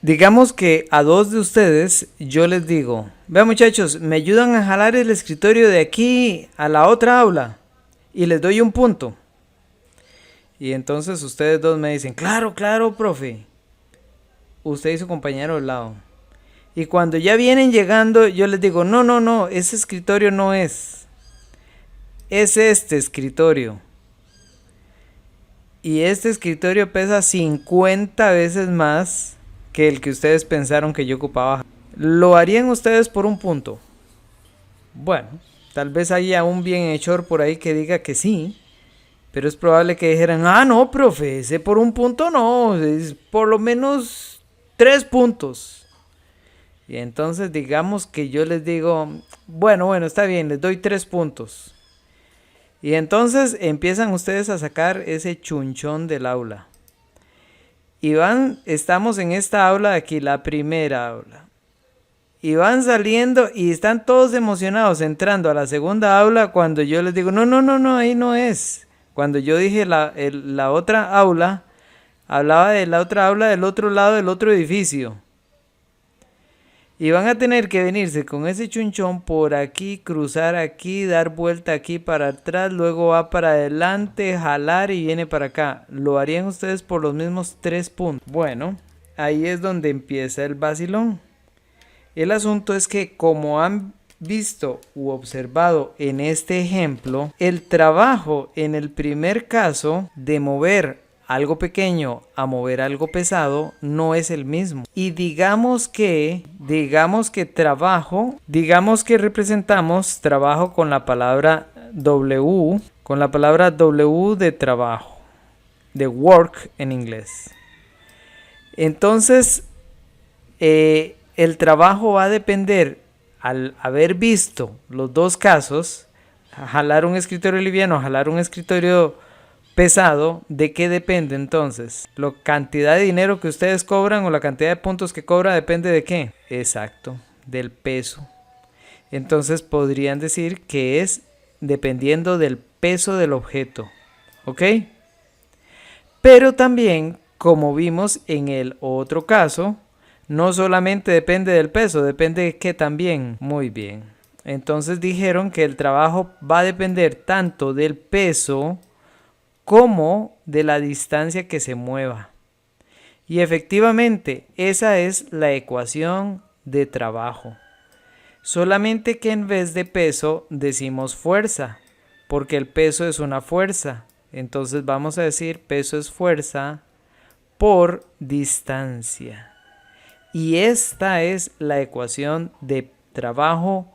Digamos que a dos de ustedes yo les digo, vean muchachos, me ayudan a jalar el escritorio de aquí a la otra aula y les doy un punto. Y entonces ustedes dos me dicen, claro, claro, profe. Usted y su compañero al lado. Y cuando ya vienen llegando, yo les digo, no, no, no, ese escritorio no es. Es este escritorio. Y este escritorio pesa 50 veces más que el que ustedes pensaron que yo ocupaba. ¿Lo harían ustedes por un punto? Bueno, tal vez haya un bienhechor por ahí que diga que sí. Pero es probable que dijeran, ah, no, profe, ese por un punto no, es por lo menos 3 puntos. Y entonces digamos que yo les digo, bueno, está bien, les doy 3 puntos. Y entonces empiezan ustedes a sacar ese chunchón del aula. Y estamos en esta aula de aquí, la primera aula. Y van saliendo y están todos emocionados entrando a la segunda aula cuando yo les digo, no, no, no, no, ahí no es. Cuando yo dije la otra aula, hablaba de la otra aula del otro lado del otro edificio. Y van a tener que venirse con ese chunchón por aquí, cruzar aquí, dar vuelta aquí para atrás, luego va para adelante, jalar y viene para acá. ¿Lo harían ustedes por los mismos 3 puntos? Bueno, ahí es donde empieza el vacilón. El asunto es que, como han visto u observado en este ejemplo, el trabajo en el primer caso de mover algo pequeño a mover algo pesado no es el mismo. Y digamos que representamos trabajo con la palabra W, de trabajo, de work en inglés. Entonces, el trabajo va a depender, al haber visto los dos casos, jalar un escritorio liviano, jalar un escritorio pesado, ¿de qué depende entonces? ¿La cantidad de dinero que ustedes cobran o la cantidad de puntos que cobra depende de qué? Exacto, del peso. Entonces podrían decir que es dependiendo del peso del objeto, ¿ok? Pero también, como vimos en el otro caso, no solamente depende del peso, depende de qué también. Muy bien. Entonces dijeron que el trabajo va a depender tanto del peso como de la distancia que se mueva. Y efectivamente, esa es la ecuación de trabajo. Solamente que en vez de peso decimos fuerza, porque el peso es una fuerza. Entonces vamos a decir peso es fuerza por distancia. Y esta es la ecuación de trabajo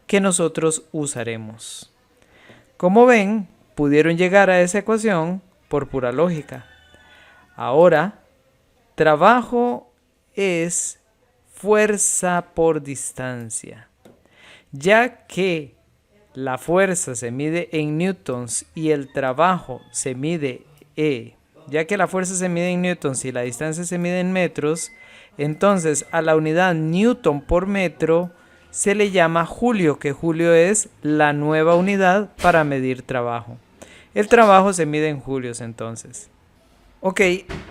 que nosotros usaremos. Como ven, pudieron llegar a esa ecuación por pura lógica. Ahora, trabajo es fuerza por distancia. Ya que la fuerza se mide en newtons y el trabajo se mide ya que la fuerza se mide en newtons y la distancia se mide en metros, entonces a la unidad newton por metro se le llama julio, que julio es la nueva unidad para medir trabajo. El trabajo se mide en julios entonces. Ok,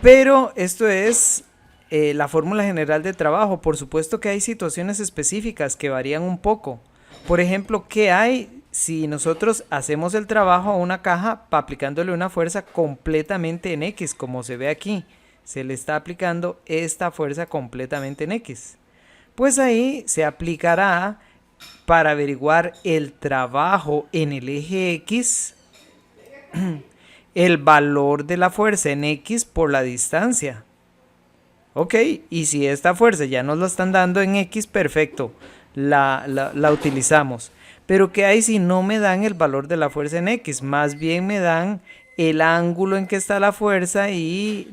pero esto es la fórmula general de trabajo. Por supuesto que hay situaciones específicas que varían un poco. Por ejemplo, ¿qué hay si nosotros hacemos el trabajo a una caja aplicándole una fuerza completamente en X, como se ve aquí? Se le está aplicando esta fuerza completamente en X. Pues ahí se aplicará para averiguar el trabajo en el eje X, el valor de la fuerza en X por la distancia. Ok, y si esta fuerza ya nos la están dando en X, perfecto, la utilizamos. Pero ¿qué hay si no me dan el valor de la fuerza en X? Más bien me dan el ángulo en que está la fuerza y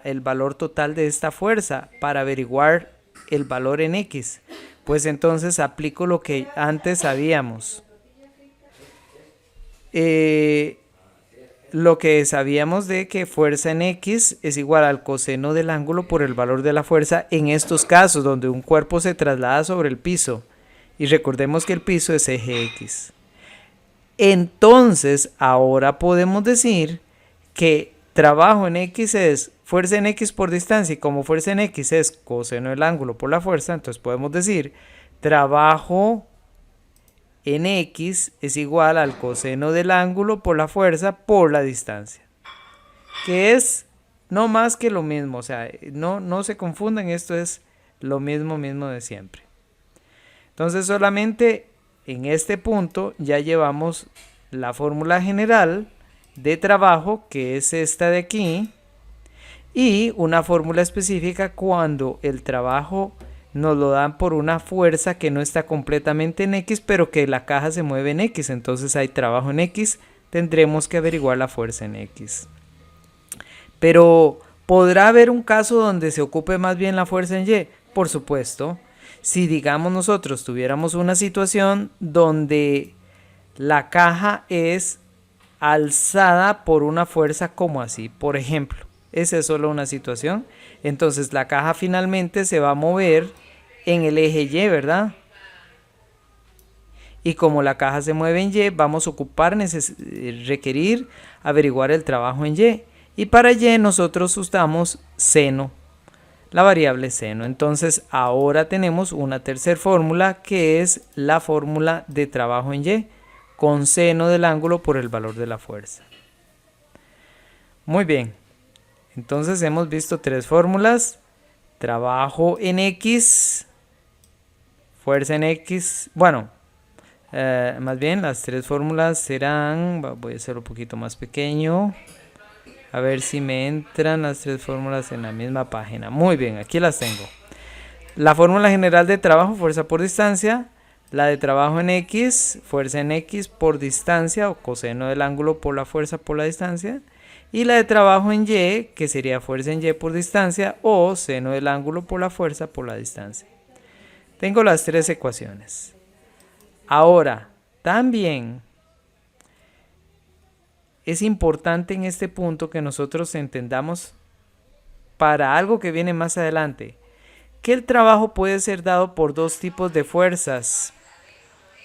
el valor total de esta fuerza para averiguar el valor en X. Pues entonces aplico lo que antes sabíamos. Lo que sabíamos de que fuerza en X es igual al coseno del ángulo por el valor de la fuerza en estos casos donde un cuerpo se traslada sobre el piso. Y recordemos que el piso es eje X. Entonces, ahora podemos decir que trabajo en X es fuerza en X por distancia, y como fuerza en X es coseno del ángulo por la fuerza, entonces podemos decir trabajo en X es igual al coseno del ángulo por la fuerza por la distancia, que es no más que lo mismo, o sea, no se confundan, esto es lo mismo de siempre. Entonces solamente en este punto ya llevamos la fórmula general de trabajo, que es esta de aquí, y una fórmula específica cuando el trabajo nos lo dan por una fuerza que no está completamente en X, pero que la caja se mueve en X, entonces hay trabajo en X, tendremos que averiguar la fuerza en X. Pero, ¿podrá haber un caso donde se ocupe más bien la fuerza en Y? Por supuesto. Si digamos nosotros tuviéramos una situación donde la caja es alzada por una fuerza como así, por ejemplo, esa es solo una situación, entonces la caja finalmente se va a mover en el eje Y, ¿verdad? Y como la caja se mueve en Y, vamos a requerir averiguar el trabajo en Y. Y para Y nosotros usamos seno, la variable seno. Entonces ahora tenemos una tercera fórmula, que es la fórmula de trabajo en Y, con seno del ángulo por el valor de la fuerza. Muy bien, entonces hemos visto tres fórmulas: trabajo en X, fuerza en X. Bueno, más bien las tres fórmulas serán, voy a hacerlo un poquito más pequeño, a ver si me entran las tres fórmulas en la misma página. Muy bien, aquí las tengo. La fórmula general de trabajo, fuerza por distancia. La de trabajo en X, fuerza en X por distancia, o coseno del ángulo por la fuerza por la distancia. Y la de trabajo en Y, que sería fuerza en Y por distancia, o seno del ángulo por la fuerza por la distancia. Tengo las tres ecuaciones. Ahora, también es importante en este punto que nosotros entendamos, para algo que viene más adelante, que el trabajo puede ser dado por dos tipos de fuerzas.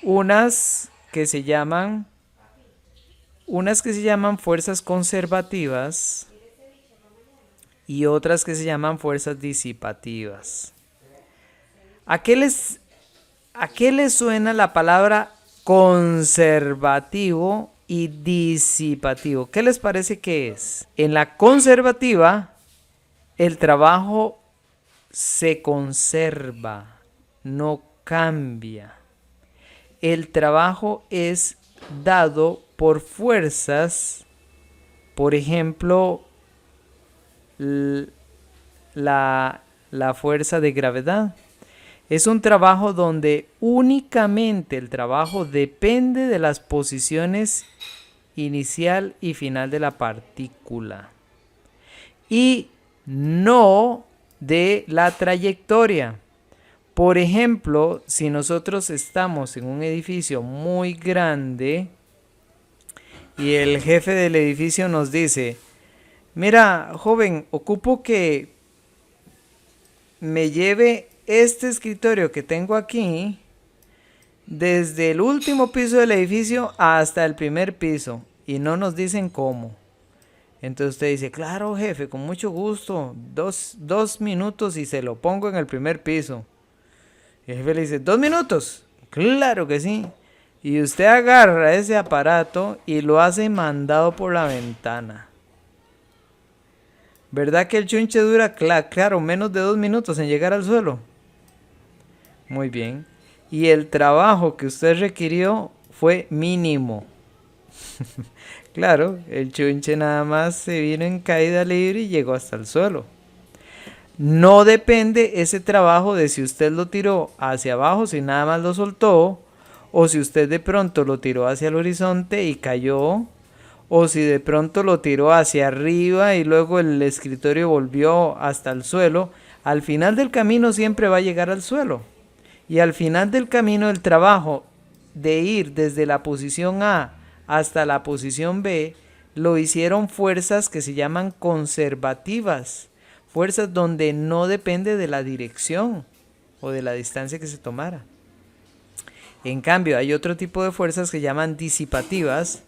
Unas que se llaman fuerzas conservativas y otras que se llaman fuerzas disipativas. ¿A qué les suena la palabra conservativo y disipativo? ¿Qué les parece que es? En la conservativa, el trabajo se conserva, no cambia. El trabajo es dado por fuerzas, por ejemplo, la fuerza de gravedad. Es un trabajo donde únicamente el trabajo depende de las posiciones inicial y final de la partícula y no de la trayectoria. Por ejemplo, si nosotros estamos en un edificio muy grande y el jefe del edificio nos dice: mira, joven, ocupo que me lleve este escritorio que tengo aquí desde el último piso del edificio hasta el primer piso, y no nos dicen cómo. Entonces usted dice: claro, jefe, con mucho gusto, dos minutos y se lo pongo en el primer piso. Y el jefe le dice: 2 minutos, claro que sí. Y usted agarra ese aparato y lo hace mandado por la ventana. ¿Verdad que el chunche dura, claro, menos de 2 minutos en llegar al suelo? Muy bien. Y el trabajo que usted requirió fue mínimo. Claro, el chunche nada más se vino en caída libre y llegó hasta el suelo. No depende ese trabajo de si usted lo tiró hacia abajo, si nada más lo soltó, o si usted de pronto lo tiró hacia el horizonte y cayó, o si de pronto lo tiró hacia arriba y luego el escritorio volvió hasta el suelo. Al final del camino siempre va a llegar al suelo. Y al final del camino el trabajo de ir desde la posición A hasta la posición B lo hicieron fuerzas que se llaman conservativas. Fuerzas donde no depende de la dirección o de la distancia que se tomara. En cambio, hay otro tipo de fuerzas que llaman disipativas,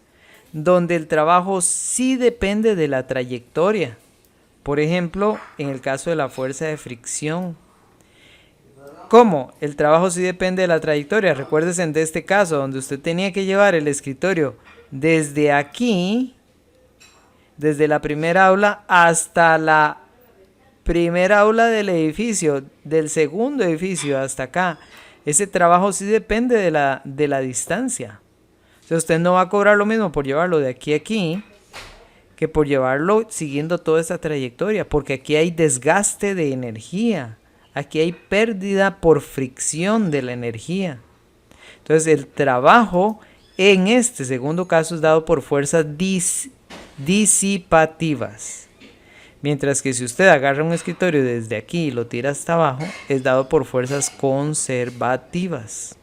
donde el trabajo sí depende de la trayectoria. Por ejemplo, en el caso de la fuerza de fricción. ¿Cómo? El trabajo sí depende de la trayectoria. Recuérdense de este caso, donde usted tenía que llevar el escritorio desde aquí, desde la primera aula, hasta la primera aula del edificio, del segundo edificio hasta acá. Ese trabajo sí depende de la distancia. O sea, usted no va a cobrar lo mismo por llevarlo de aquí a aquí que por llevarlo siguiendo toda esta trayectoria, porque aquí hay desgaste de energía, aquí hay pérdida por fricción de la energía. Entonces el trabajo en este segundo caso es dado por fuerzas disipativas, mientras que si usted agarra un escritorio desde aquí y lo tira hasta abajo, es dado por fuerzas conservativas.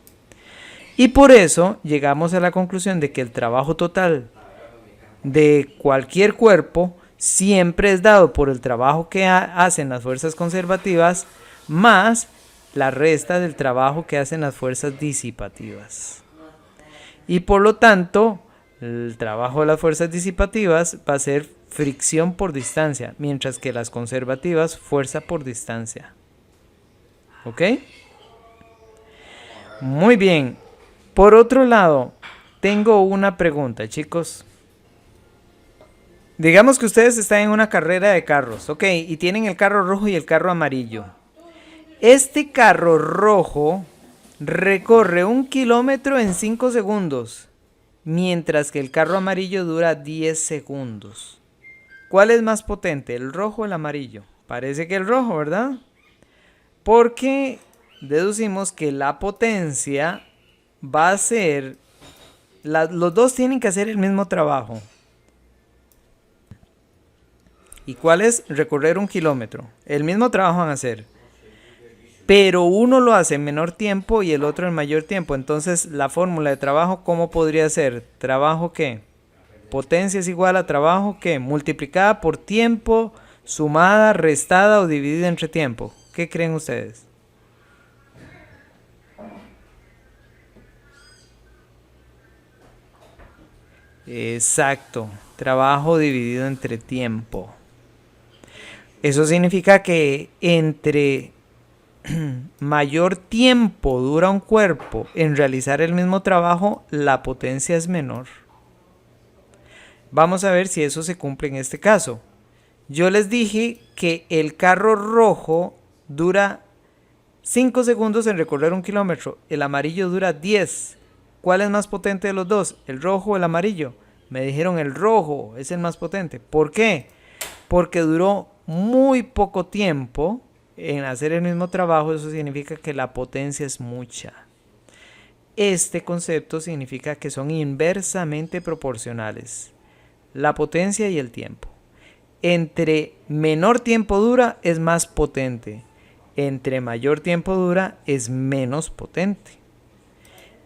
Y por eso llegamos a la conclusión de que el trabajo total de cualquier cuerpo siempre es dado por el trabajo que hacen las fuerzas conservativas más la resta del trabajo que hacen las fuerzas disipativas. Y por lo tanto, el trabajo de las fuerzas disipativas va a ser fricción por distancia, mientras que las conservativas, fuerza por distancia. ¿Ok? Muy bien. Por otro lado, tengo una pregunta, chicos. Digamos que ustedes están en una carrera de carros, ¿ok? Y tienen el carro rojo y el carro amarillo. Este carro rojo recorre 1 kilómetro en 5 segundos, mientras que el carro amarillo dura 10 segundos. ¿Cuál es más potente, el rojo o el amarillo? Parece que el rojo, ¿verdad? Porque deducimos que la potencia va a ser... los dos tienen que hacer el mismo trabajo. ¿Y cuál es? Recorrer 1 kilómetro. El mismo trabajo van a hacer. Pero uno lo hace en menor tiempo y el otro en mayor tiempo. Entonces, la fórmula de trabajo, ¿cómo podría ser? ¿Trabajo qué? Potencia es igual a trabajo ¿qué? Multiplicada por tiempo, sumada, restada o dividida entre tiempo. ¿Qué creen ustedes? Exacto. Trabajo dividido entre tiempo. Eso significa que entre mayor tiempo dura un cuerpo en realizar el mismo trabajo, la potencia es menor. Vamos a ver si eso se cumple en este caso. Yo les dije que el carro rojo dura 5 segundos en recorrer 1 kilómetro. El amarillo dura 10. ¿Cuál es más potente de los dos? ¿El rojo o el amarillo? Me dijeron el rojo es el más potente. ¿Por qué? Porque duró muy poco tiempo en hacer el mismo trabajo. Eso significa que la potencia es mucha. Este concepto significa que son inversamente proporcionales, la potencia y el tiempo. Entre menor tiempo dura es más potente, entre mayor tiempo dura es menos potente.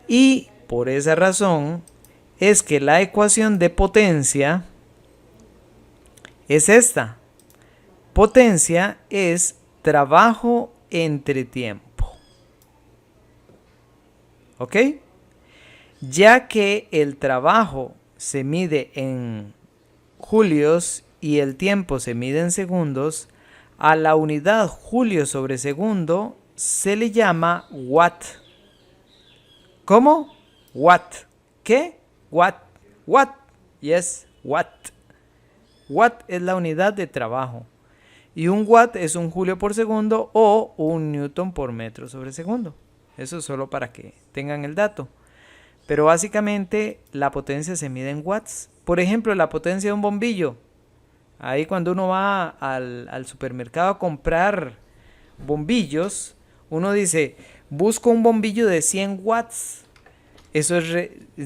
Y por esa razón es que la ecuación de potencia es esta. Potencia es trabajo entre tiempo. ¿Ok? Ya que el trabajo se mide en julios y el tiempo se mide en segundos, a la unidad julio sobre segundo se le llama watt. ¿Cómo? Watt. ¿Qué? Watt. Watt. Yes, watt. Watt es la unidad de trabajo. Y un watt es un julio por segundo o un newton por metro sobre segundo. Eso es solo para que tengan el dato. Pero básicamente la potencia se mide en watts. Por ejemplo, la potencia de un bombillo. Ahí cuando uno va al supermercado a comprar bombillos, uno dice, busco un bombillo de 100 watts. Eso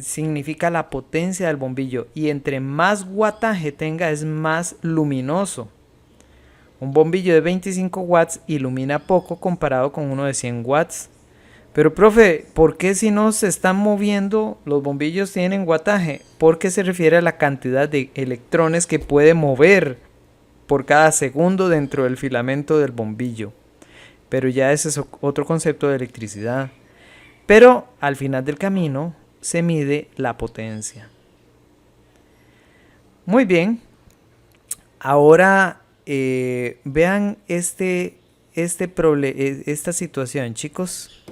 significa la potencia del bombillo. Y entre más wattaje tenga es más luminoso. Un bombillo de 25 watts ilumina poco comparado con uno de 100 watts. Pero profe, ¿por qué si no se están moviendo los bombillos tienen wattaje? Porque se refiere a la cantidad de electrones que puede mover por cada segundo dentro del filamento del bombillo. Pero ya ese es otro concepto de electricidad. Pero al final del camino se mide la potencia. Muy bien. Ahora vean esta situación, chicos.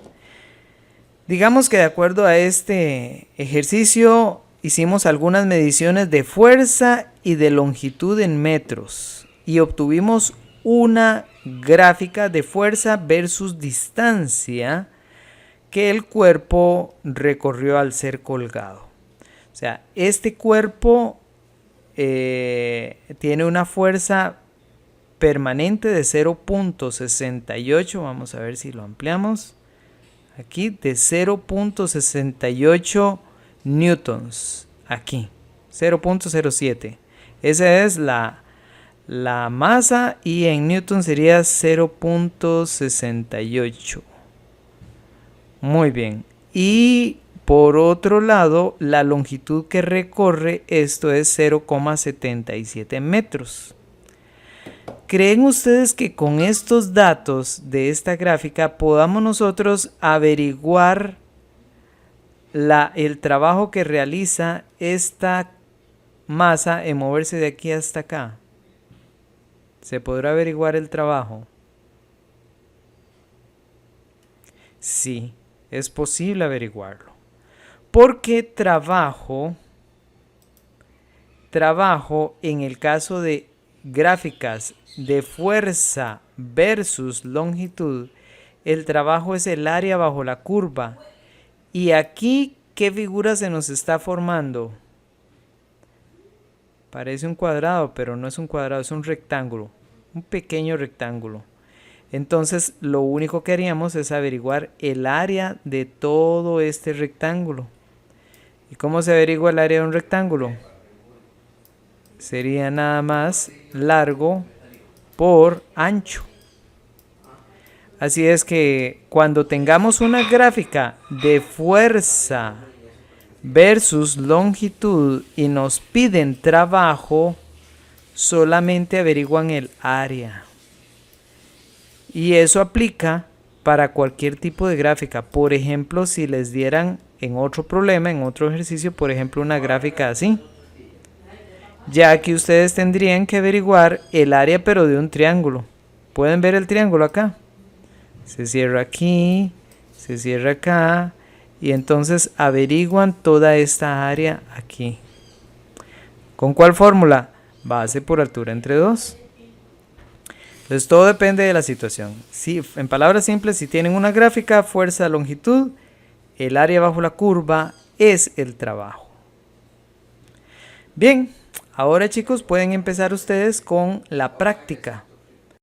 Digamos que de acuerdo a este ejercicio hicimos algunas mediciones de fuerza y de longitud en metros y obtuvimos una gráfica de fuerza versus distancia que el cuerpo recorrió al ser colgado. O sea, este cuerpo tiene una fuerza permanente de 0.68, vamos a ver si lo ampliamos, aquí de 0.68 newtons, aquí 0.07, esa es la masa y en newton sería 0.68. Muy bien, y por otro lado la longitud que recorre esto es 0,77 metros. ¿Creen ustedes que con estos datos de esta gráfica podamos nosotros averiguar el trabajo que realiza esta masa en moverse de aquí hasta acá? ¿Se podrá averiguar el trabajo? Sí, es posible averiguarlo. Porque trabajo en el caso de gráficas de fuerza versus longitud, el trabajo es el área bajo la curva. Y aquí, ¿qué figura se nos está formando? Parece un cuadrado, pero no es un cuadrado, es un rectángulo, un pequeño rectángulo. Entonces, lo único que haríamos es averiguar el área de todo este rectángulo. ¿Y cómo se averigua el área de un rectángulo? Sería nada más largo por ancho. Así es que cuando tengamos una gráfica de fuerza versus longitud y nos piden trabajo, solamente averiguan el área. Y eso aplica para cualquier tipo de gráfica. Por ejemplo, si les dieran en otro problema, en otro ejercicio, por ejemplo, una gráfica así. Ya que ustedes tendrían que averiguar el área pero de un triángulo. ¿Pueden ver el triángulo acá? Se cierra aquí, se cierra acá y entonces averiguan toda esta área aquí. ¿Con cuál fórmula? Base por altura entre 2. Entonces todo depende de la situación. Si, en palabras simples, si tienen una gráfica, fuerza, longitud, el área bajo la curva es el trabajo. Bien, ahora chicos pueden empezar ustedes con la práctica.